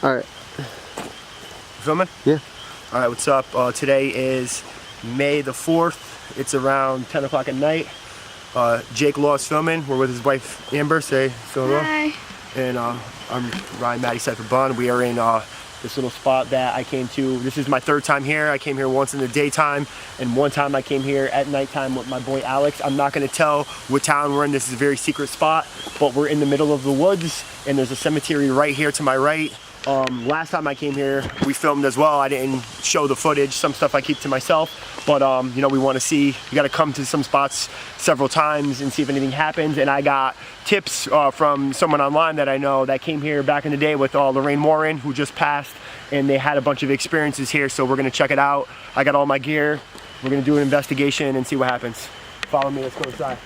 All right. Filming? Yeah. All right, what's up? Today is May the 4th. It's around 10 o'clock at night. Jake Law's filming. We're with his wife, Amber. Say hello. Hi. And I'm Ryan Madecipha Bun. We are in this little spot that I came to. This is my third time here. I came here once in the daytime, and one time I came here at nighttime with my boy Alex. I'm not gonna tell what town we're in. This is a very secret spot, but we're in the middle of the woods, and there's a cemetery right here to my right. Last time I came here, we filmed as well. I didn't show the footage. Some stuff I keep to myself, but you know, we want to see. You got to come to some spots several times and see if anything happens. And I got tips from someone online that I know that came here back in the day with Lorraine Morin, who just passed, and they had a bunch of experiences here. So we're gonna check it out. I got all my gear. We're gonna do an investigation and see what happens. Follow me. Let's go inside.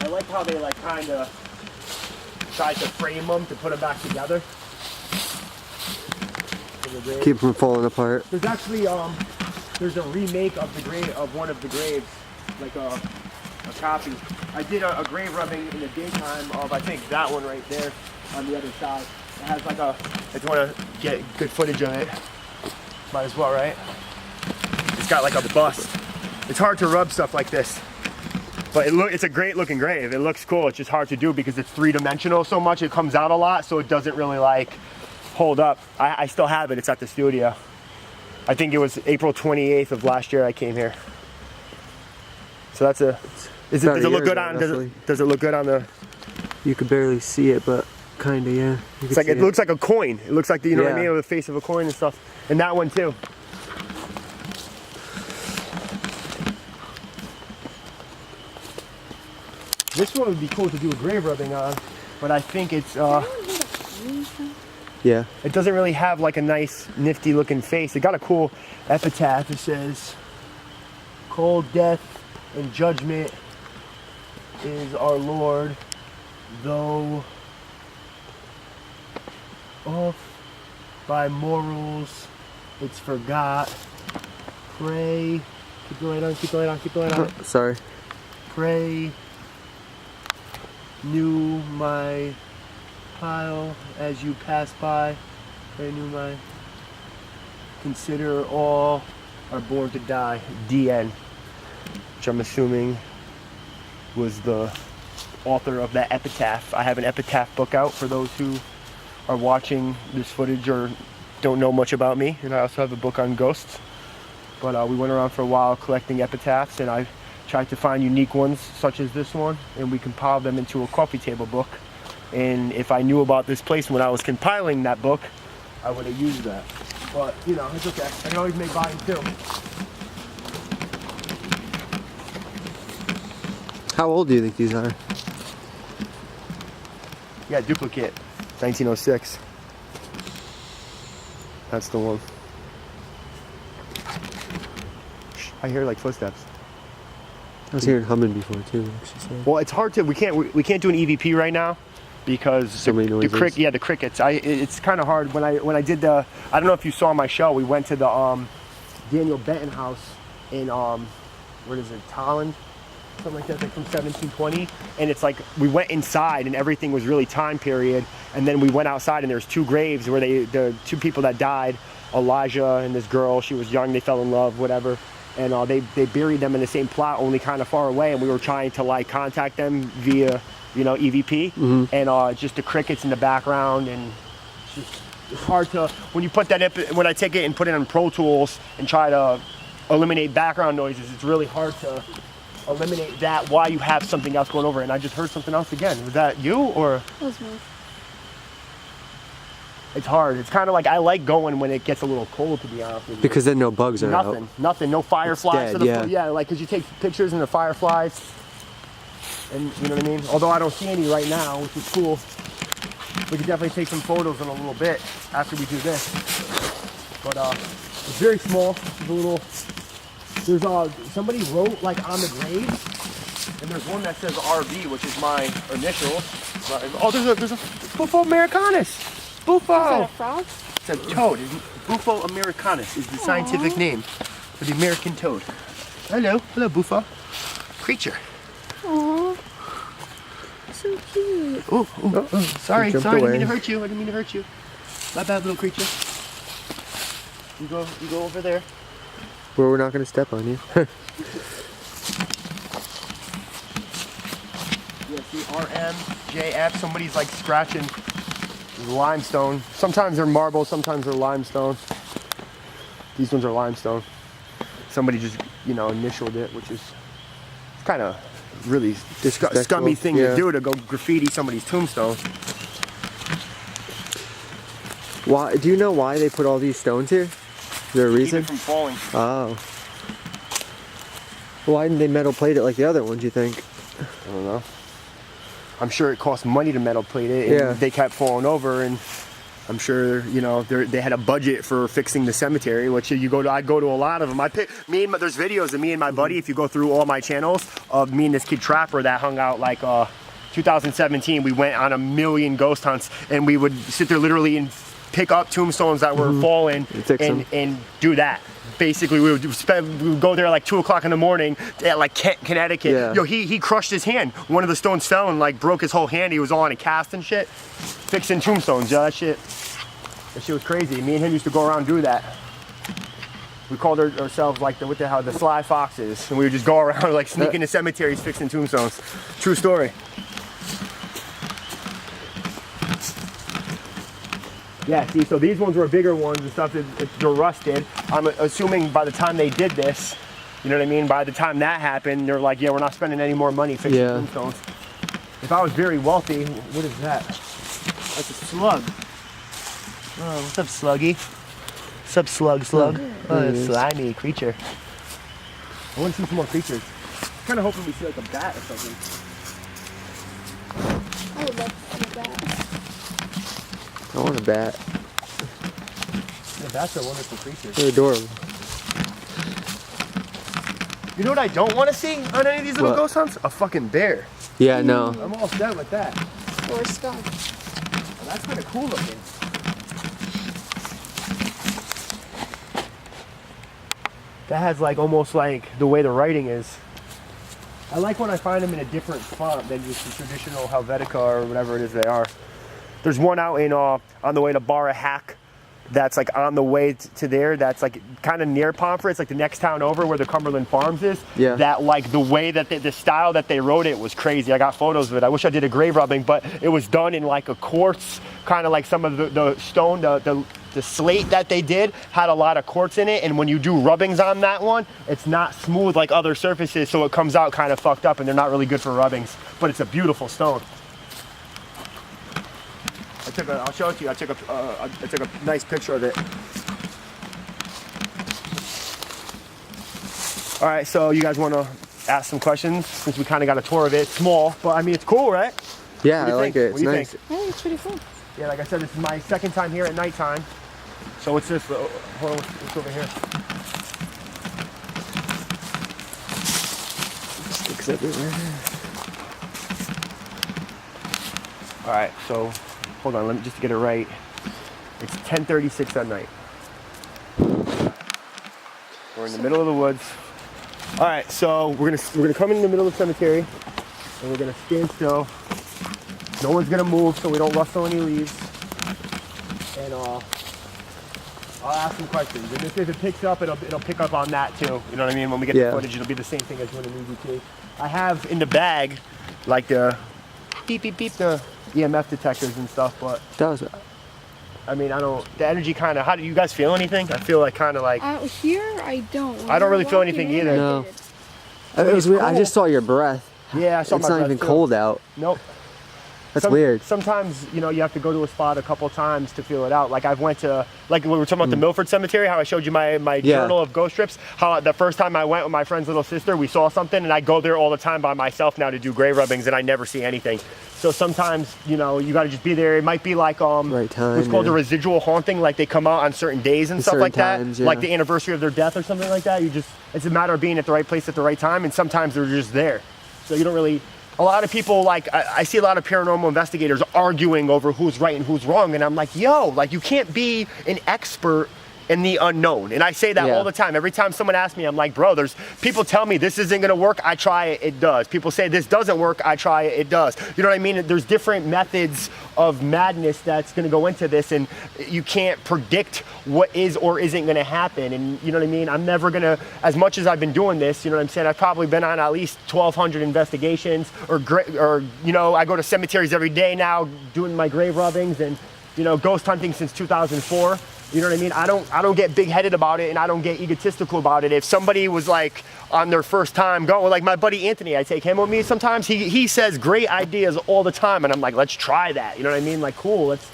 I like how they kind of tried to frame them to put them back together. Keep them falling apart. There's actually there's a remake of the grave of one of the graves, like a copy. I did a grave rubbing in the daytime of, I think, that one right there on the other side. It has like a, if you want to get good footage of it, might as well, right? It's got like a bust. It's hard to rub stuff like this. But it's a great looking grave. It looks cool. It's just hard to do because it's three-dimensional so much. It comes out a lot, so it doesn't really like hold up. I still have it. It's at the studio. I think it was April 28th of last year I came here. So that's a. Does it look good on? Does it look good on the? You could barely see it, but kind of, yeah. It's like it looks like a coin. It looks like the, you know what I mean, with the face of a coin and stuff. And that one too. This one would be cool to do a grave rubbing on, but I think it's yeah. It doesn't really have like a nice nifty looking face. It got a cool epitaph. It says, "Cold death and judgment is our Lord, though off by morals it's forgot. Pray." Keep going on, keep going on, keep going on. Sorry. Pray knew my pile as you pass by. Pray knew my. Consider all are born to die. DN. Which I'm assuming was the author of that epitaph. I have an epitaph book out for those who are watching this footage or don't know much about me. And I also have a book on ghosts. But we went around for a while collecting epitaphs, and I tried to find unique ones such as this one, and we compiled them into a coffee table book. And if I knew about this place when I was compiling that book, I would have used that. But you know, it's okay. I can always make volume 2. How old do you think these are? Yeah, duplicate, 1906. That's the one. I hear like footsteps. I was hearing humming before too. Like she said. Well, it's hard to. We can't do an EVP right now because so many noises. The crickets. It's kind of hard when I did the. I don't know if you saw my show. We went to the Daniel Benton house in what is it, Holland, something like that, like from 1720. And it's like we went inside and everything was really time period. And then we went outside and there's 2 graves where the 2 people that died, Elijah and this girl. She was young. They fell in love, whatever. And they buried them in the same plot, only kind of far away. And we were trying to like contact them via, you know, EVP. Mm-hmm. And just the crickets in the background, and it's hard to when you put that when I take it and put it on Pro Tools and try to eliminate background noises. It's really hard to eliminate that while you have something else going over it. And I just heard something else again. Was that you or? That was me. It's hard. It's kind of like I like going when it gets a little cold, to be honest with you. Because then no bugs are out. Nothing. No fireflies. It's dead, yeah, like because you take pictures and the fireflies, and you know what I mean. Although I don't see any right now, which is cool. We could definitely take some photos in a little bit after we do this. But it's very small. It's a little. There's somebody wrote like on the grave, and there's one that says RB, which is my initials. Oh, there's a football Americanus. Bufo! Is that a frog? It's a toad. Bufo americanus is the scientific name for the American toad. Hello. Hello, Bufo. Creature. Aww. So cute. Oh, sorry. He jumped Sorry, I didn't away. mean to hurt you. I didn't mean to hurt you. My bad, little creature. You go over there. Where we're not gonna step on you. Yeah, see, RM, JF, somebody's like scratching limestone. Sometimes they're marble, sometimes they're limestone. These ones are limestone. Somebody just, initialed it, which is kind of really scummy thing to do, to go graffiti somebody's tombstone. Why? Do you know why they put all these stones here? Is there a Keep reason? it from falling. Oh. Why didn't they metal plate it like the other ones, you think? I don't know. I'm sure it cost money to metal plate it, and Yeah. they kept falling over, and I'm sure, they had a budget for fixing the cemetery, which I go to a lot of them. There's videos of me and my buddy, if you go through all my channels, of me and this kid Trapper that hung out like 2017. We went on 1 million ghost hunts, and we would sit there literally and pick up tombstones that were falling and do that. Basically, we would go there like 2 o'clock in the morning at like Kent, Connecticut. Yeah. Yo, he crushed his hand. One of the stones fell and like broke his whole hand. He was all on a cast and shit, fixing tombstones. Yeah, that shit was crazy. Me and him used to go around and do that. We called ourselves like the Sly Foxes, and we would just go around like sneaking into cemeteries fixing tombstones. True story. Yeah, see, so these ones were bigger ones and stuff. They're rusted. I'm assuming by the time they did this, you know what I mean? By the time that happened, they're like, yeah, we're not spending any more money fixing tombstones. If I was very wealthy, what is that? That's a slug. Oh, what's up, Sluggy? What's up, Slug? Oh, slimy creature. I want to see some more creatures. I'm kind of hoping we see like a bat or something. I would love to see that. I want a bat. Yeah, bats are wonderful creatures. They're adorable. You know what I don't want to see on any of these little What? ghost hunts? A fucking bear. Yeah, no. I'm all set with that. Or a skunk. Well, that's kind of cool looking. That has like almost like the way the writing is. I like when I find them in a different font than just the traditional Helvetica or whatever it is they are. There's one out in on the way to Barra Hack that's like on the way to there, that's like kind of near Pomfret. It's like the next town over where the Cumberland Farms is. Yeah. That like the way that the style that they wrote it was crazy. I got photos of it. I wish I did a grave rubbing, but it was done in like a quartz, kind of like some of the stone, the slate that they did had a lot of quartz in it, and when you do rubbings on that one, it's not smooth like other surfaces, so it comes out kind of fucked up, and they're not really good for rubbings, but it's a beautiful stone. I'll show it to you. I took a nice picture of it. All right, so you guys want to ask some questions since we kind of got a tour of it. It's small, but I mean it's cool, right? Yeah, I like it. What It's do you nice. think? I think it's pretty fun. Yeah, like I said, this is my second time here at nighttime. So what's this? Hold on, what's over here? Sticks everywhere. All right, so hold on, let me just get it right. It's 10:36 at night. We're in the middle of the woods. All right, so we're gonna come in the middle of the cemetery, and we're gonna stand still. No one's gonna move, so we don't rustle any leaves. And I'll ask some questions. And if it picks up, it'll pick up on that too. You know what I mean? When we get the footage, it'll be the same thing as when an EVP. I have in the bag, like the beep beep beep, the EMF detectors and stuff, but I mean, the energy kind of, how do you guys feel anything? I feel like kind of like... Out here, I don't. When I don't we're really feel walking anything in, either. I No. did. It was weird. I just saw your breath. Yeah, I saw It's my not breath even too. cold out. Nope. That's weird. Sometimes, you have to go to a spot a couple times to feel it out. Like I've went to, like we were talking about the Milford Cemetery, how I showed you my journal of ghost trips, how the first time I went with my friend's little sister, we saw something, and I go there all the time by myself now to do grave rubbings, and I never see anything. So sometimes, you got to just be there. It might be like, right time, it's called a residual haunting, like they come out on certain days and stuff like times, that, like the anniversary of their death or something like that. It's a matter of being at the right place at the right time, and sometimes they're just there. So you don't really, a lot of people, like, I see a lot of paranormal investigators arguing over who's right and who's wrong, and I'm like, yo, like, you can't be an expert in the unknown. And I say that all the time. Every time someone asks me, I'm like, bro, there's people tell me this isn't gonna work, I try it, it does. People say this doesn't work, I try it, it does. You know what I mean? There's different methods of madness that's gonna go into this, and you can't predict what is or isn't gonna happen. And you know what I mean? I'm never gonna, as much as I've been doing this, you know what I'm saying? I've probably been on at least 1,200 investigations, or you know, I go to cemeteries every day now doing my grave rubbings, and you know, ghost hunting since 2004. You know what I mean? I don't get big-headed about it, and I don't get egotistical about it. If somebody was like on their first time going, like my buddy Anthony, I take him with me sometimes. He says great ideas all the time, and I'm like, let's try that. You know what I mean? Like, cool, let's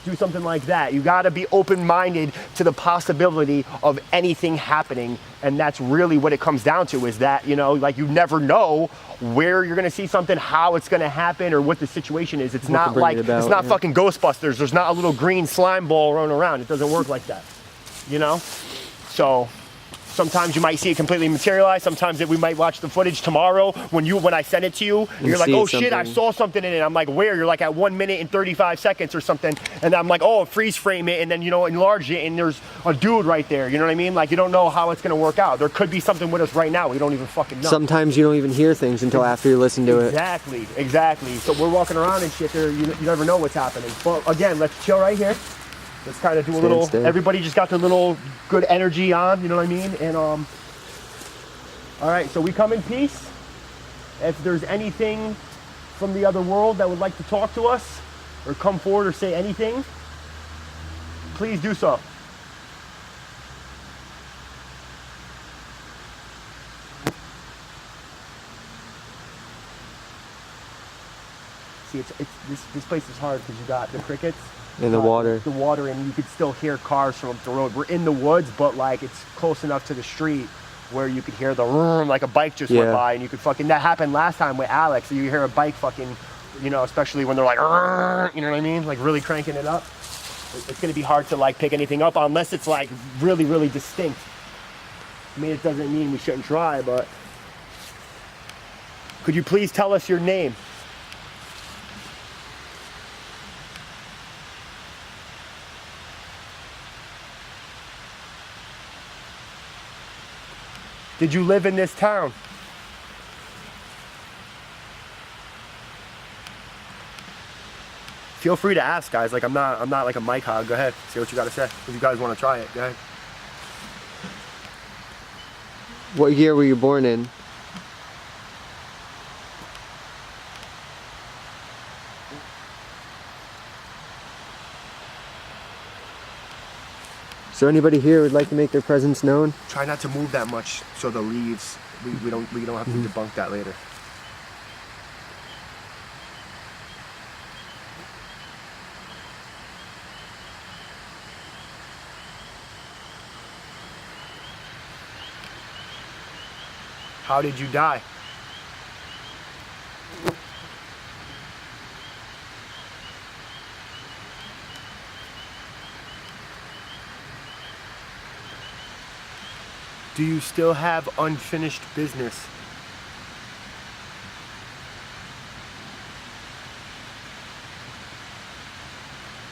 do something like that. You got to be open-minded to the possibility of anything happening, and that's really what it comes down to. Is that, you know, like, you never know where you're gonna see something, how it's gonna happen, or what the situation is. It's not like, it's not fucking Ghostbusters. There's not a little green slime ball running around. It doesn't work like that, you know? So sometimes you might see it completely materialize. Sometimes we might watch the footage tomorrow when I send it to you, and you're like, oh shit, I saw something in it. I'm like, where? You're like at 1 minute and 35 seconds or something. And I'm like, oh, freeze frame it, and then, you know, enlarge it, and there's a dude right there. You know what I mean? Like, you don't know how it's gonna work out. There could be something with us right now. We don't even fucking know. Sometimes you don't even hear things until after you listen to it. Exactly. So we're walking around and shit there. You never know what's happening. But again, let's chill right here. Let's kind of do a little, everybody just got their little good energy on, you know what I mean? And all right, so we come in peace. If there's anything from the other world that would like to talk to us or come forward or say anything, please do so. See, this place is hard because you got the crickets. In the water. The water, and you could still hear cars from up the road. We're in the woods, but like it's close enough to the street where you could hear the room, like a bike just went by, and you could fucking, that happened last time with Alex. You hear a bike fucking, you know, especially when they're like, you know what I mean? Like really cranking it up. It's gonna be hard to like pick anything up unless it's like really, really distinct. I mean, it doesn't mean we shouldn't try, but could you please tell us your name? Did you live in this town? Feel free to ask, guys. Like, I'm not like a mic hog. Go ahead, say what you gotta say. If you guys want to try it, go ahead. What year were you born in? Is there anybody here who would like to make their presence known? Try not to move that much so the leaves, we don't have to debunk that later. How did you die? Do you still have unfinished business?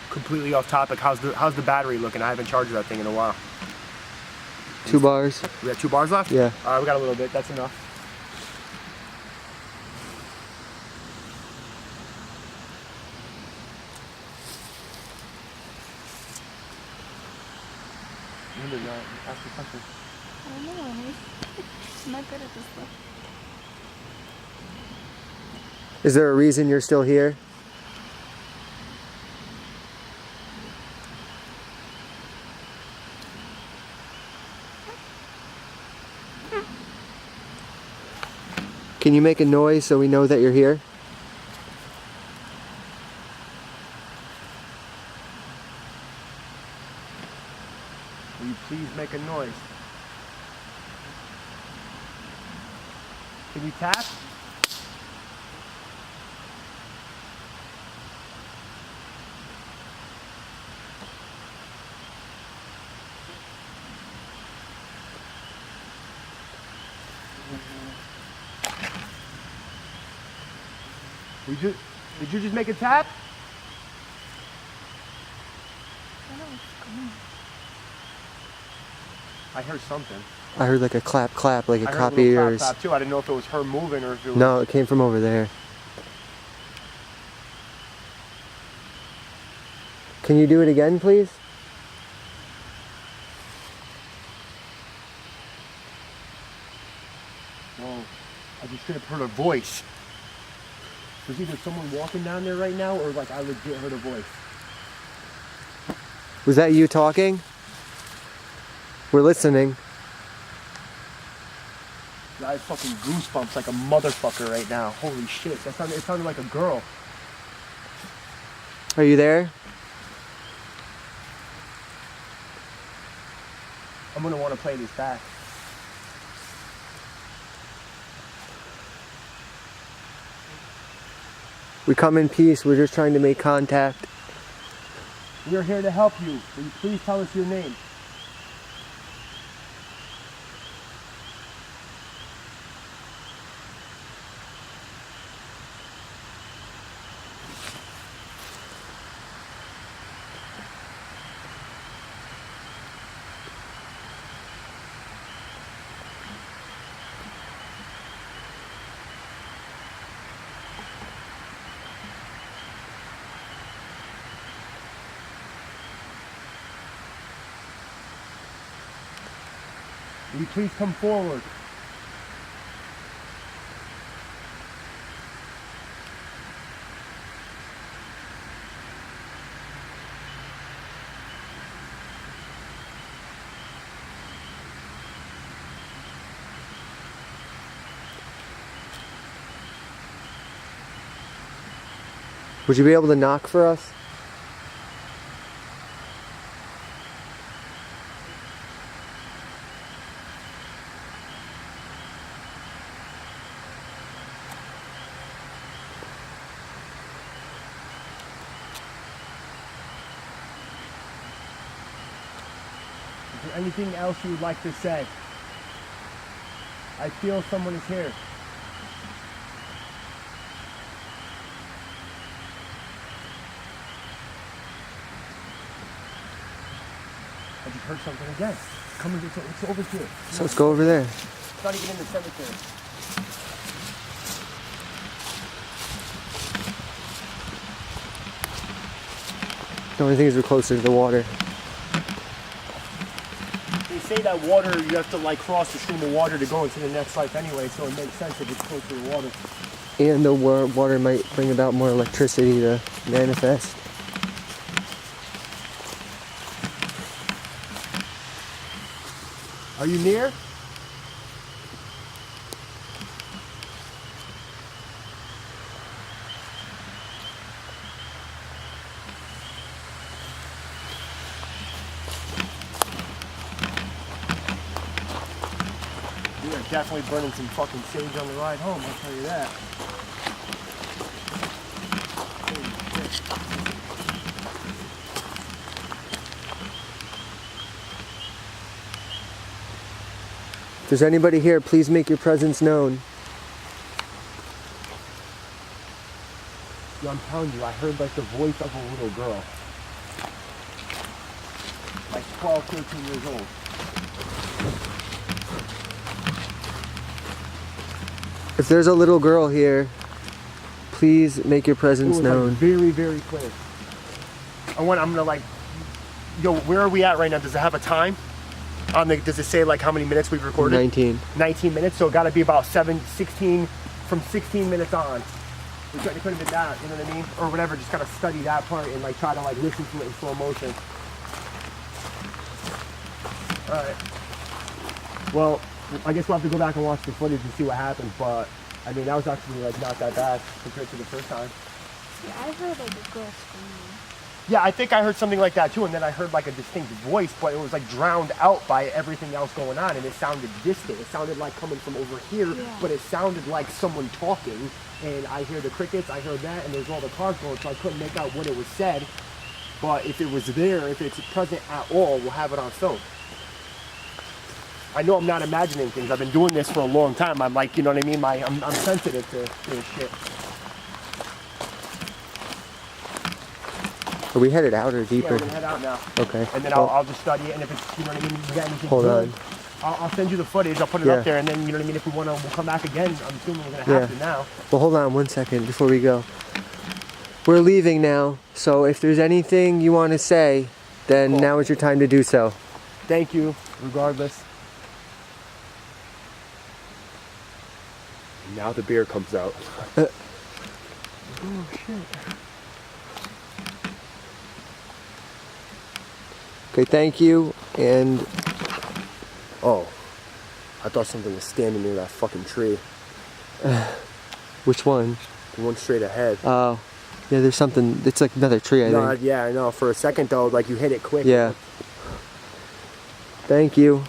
Completely off topic. How's the battery looking? I haven't charged that thing in a while. 2 bars. We got 2 bars left? Yeah. All right, we got a little bit. That's enough. Ask the question. I don't know. I'm not good at this stuff. Is there a reason you're still here? Can you make a noise so we know that you're here? Will you please make a noise? Can you tap? Did you just make a tap? I don't know what's going on. I heard something. I heard like a clap, like a I heard copy a or. little clap too. I didn't know if it was her moving or if it was. No, it came from over there. Can you do it again, please? Whoa. I just straight up heard a voice. There's either someone walking down there right now or like I legit heard a voice. Was that you talking? We're listening. I have fucking goosebumps like a motherfucker right now. Holy shit. It sounded like a girl. Are you there? I'm gonna want to play this back. We come in peace. We're just trying to make contact. We are here to help you. Will you please tell us your name? Will you please come forward? Would you be able to knock for us? Is there anything else you would like to say? I feel someone is here. I just heard something again. It's over here. So let's go over there. It's not even in the cemetery. The only thing is we're closer to the water. They say that water, you have to like cross the stream of water to go into the next life anyway, so it makes sense if it's close to the water. And the water might bring about more electricity to manifest. Are you near? We are definitely burning some fucking sage on the ride home, I'll tell you that. Holy shit. If there's anybody here, please make your presence known. Yo, I'm telling you, I heard like the voice of a little girl. Like 12, 13 years old. If there's a little girl here, please make your presence It was known. like very, very clear. I'm gonna like, yo, where are we at right now? Does it have a time? Does it say like how many minutes we've recorded? 19. 19 minutes, so it gotta be about 16, from 16 minutes on. It could have been that, you know what I mean? Or whatever, just kind of study that part and like try to like listen to it in slow motion. Alright. Well, I guess we'll have to go back and watch the footage and see what happens, but I mean, that was actually like not that bad compared to the first time. Yeah, I heard like a girl screaming. Yeah, I think I heard something like that too, and then I heard like a distinct voice, but it was like drowned out by everything else going on, and it sounded distant. It sounded like coming from over here, Yeah. but it sounded like someone talking, and I hear the crickets, I heard that, and there's all the cars going, so I couldn't make out what it was said, but if it was there, if it's present at all, we'll have it on film. I know I'm not imagining things. I've been doing this for a long time. I'm like, you know what I mean? I'm sensitive to this shit. Are we headed out or Yeah, deeper? we're gonna head out now. Okay. And then Well, I'll just study it, and if it's, you know what I mean, you got anything hold good, on. I'll send you the footage, I'll put it Yeah. up there, and then, you know what I mean, if we wanna, we'll come back again. I'm assuming we're gonna have Yeah. to now. Well, hold on 1 second before we go. We're leaving now, so if there's anything you want to say, then Cool. now is your time to do so. Thank you, regardless. Now the beer comes out. Oh, shit. Okay, thank you, and Oh, I thought something was standing near that fucking tree. which one? The one straight ahead. Oh, yeah, there's something. It's like another tree, I No, think. yeah, I know. For a second though, like you hit it quick. Yeah. Thank you.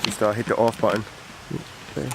Just hit the off button. Okay.